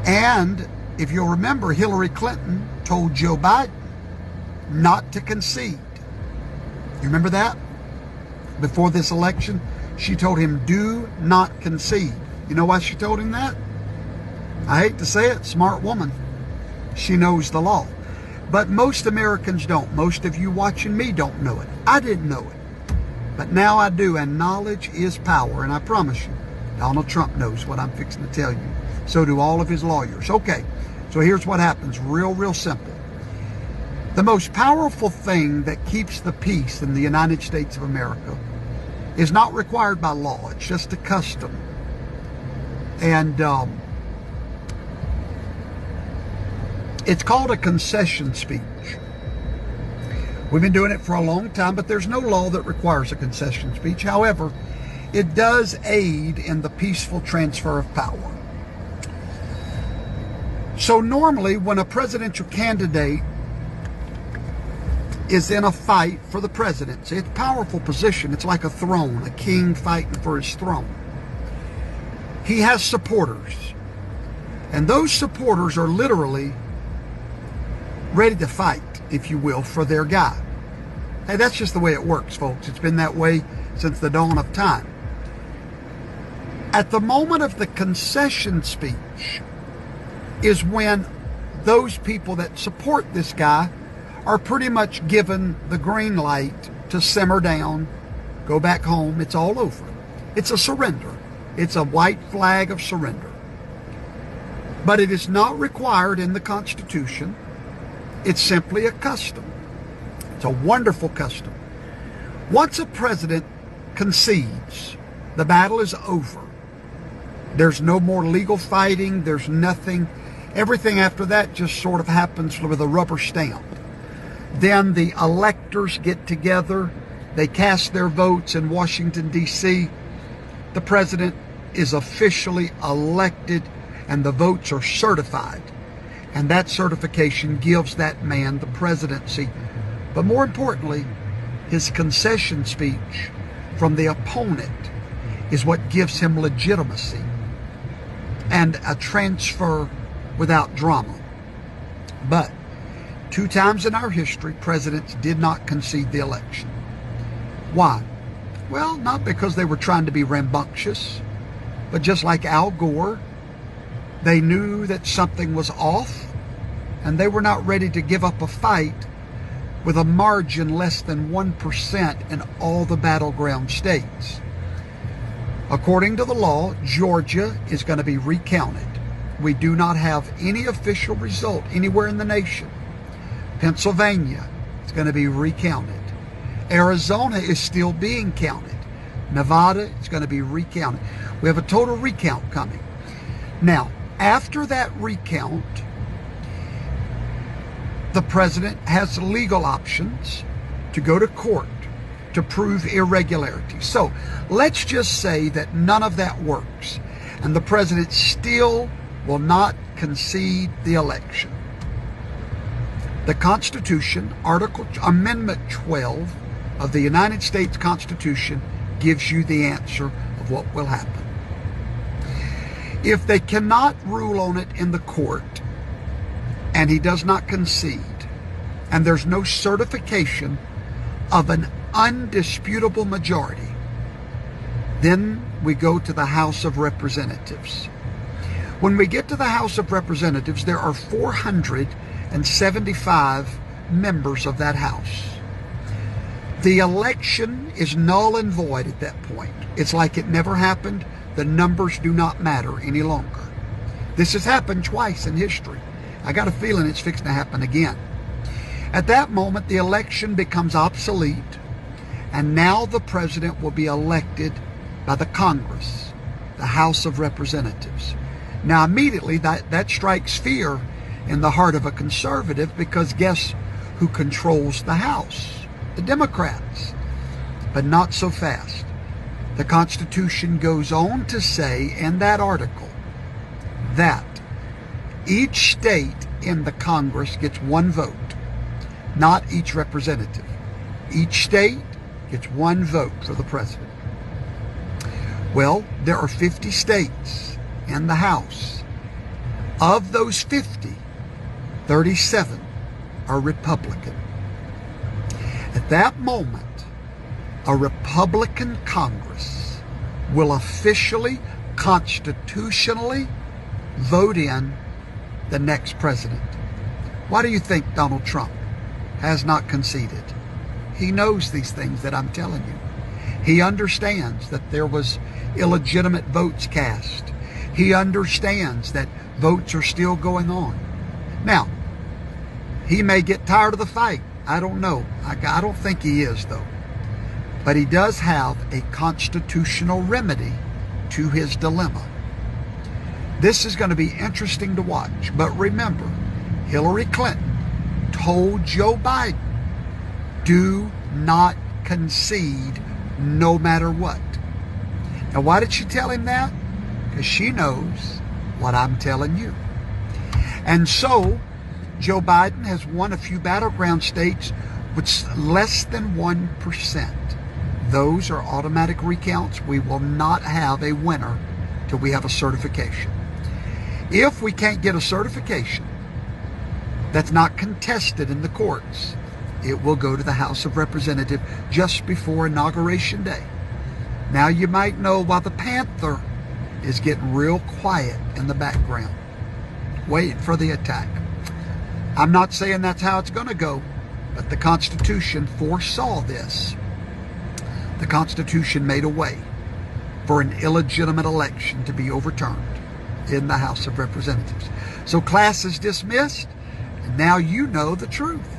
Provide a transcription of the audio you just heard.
And if you'll remember, Hillary Clinton told Joe Biden not to concede. You remember that? Before this election, she told him, do not concede. You know why she told him that? I hate to say it, smart woman. She knows the law. But most Americans don't. Most of you watching me don't know it. I didn't know it. But now I do, and knowledge is power. And I promise you, Donald Trump knows what I'm fixing to tell you. So do all of his lawyers. Okay, so here's what happens. Real simple. The most powerful thing that keeps the peace in the United States of America is not required by law. It's just a custom. And it's called a concession speech. We've been doing it for a long time, but there's no law that requires a concession speech. However, it does aid in the peaceful transfer of power. So normally when a presidential candidate is in a fight for the presidency, it's a powerful position. It's like a throne, a king fighting for his throne. He has supporters. And those supporters are literally ready to fight, if you will, for their guy. Hey, that's just the way it works, folks. It's been that way since the dawn of time. At the moment of the concession speech is when those people that support this guy are pretty much given the green light to simmer down, go back home. It's all over. It's a surrender. It's a white flag of surrender. But it is not required in the Constitution. It's simply a custom. It's a wonderful custom. Once a president concedes, the battle is over. There's no more legal fighting. There's nothing. Everything after that just sort of happens with a rubber stamp. Then the electors get together. They cast their votes in Washington, D.C. The president is officially elected and the votes are certified. And that certification gives that man the presidency. But more importantly, his concession speech from the opponent is what gives him legitimacy and a transfer without drama. But 2 times in our history, presidents did not concede the election. Why? Well, not because they were trying to be rambunctious, but just like Al Gore, they knew that something was off, and they were not ready to give up a fight with a margin less than 1% in all the battleground states. According to the law, Georgia is going to be recounted. We do not have any official result anywhere in the nation. Pennsylvania is going to be recounted. Arizona is still being counted. Nevada is going to be recounted. We have a total recount coming. Now, after that recount, the president has legal options to go to court to prove irregularity. So let's just say that none of that works and the president still will not concede the election. The Constitution, Amendment 12 of the United States Constitution gives you the answer of what will happen. If they cannot rule on it in the court and he does not concede and there's no certification of an undisputable majority, then we go to the House of Representatives. When we get to the House of Representatives, there are 475 members of that House. The election is null and void at that point. It's like it never happened. The numbers do not matter any longer. This has happened twice in history. I got a feeling it's fixing to happen again. At that moment, the election becomes obsolete, and now the president will be elected by the Congress, the House of Representatives. Now, immediately, that strikes fear in the heart of a conservative, because guess who controls the House? The Democrats. But not so fast. The Constitution goes on to say in that article that each state in the Congress gets 1 vote, not each representative. Each state gets 1 vote for the president. Well, there are 50 states in the House. Of those 50, 37 are Republican. At that moment, a Republican Congress will officially, constitutionally vote in the next president. Why do you think Donald Trump has not conceded? He knows these things that I'm telling you. He understands that there was illegitimate votes cast. He understands that votes are still going on. Now, he may get tired of the fight. I don't know. I don't think he is, though. But he does have a constitutional remedy to his dilemma. This is going to be interesting to watch. But remember, Hillary Clinton told Joe Biden, do not concede no matter what. Now, why did she tell him that? Because she knows what I'm telling you. And so, Joe Biden has won a few battleground states with less than 1%. Those are automatic recounts. We will not have a winner till we have a certification. If we can't get a certification that's not contested in the courts, it will go to the House of Representatives just before Inauguration Day. Now you might know why the Panther is getting real quiet in the background, waiting for the attack. I'm not saying that's how it's going to go, but the Constitution foresaw this. The Constitution made a way for an illegitimate election to be overturned in the House of Representatives. So class is dismissed, and now you know the truth.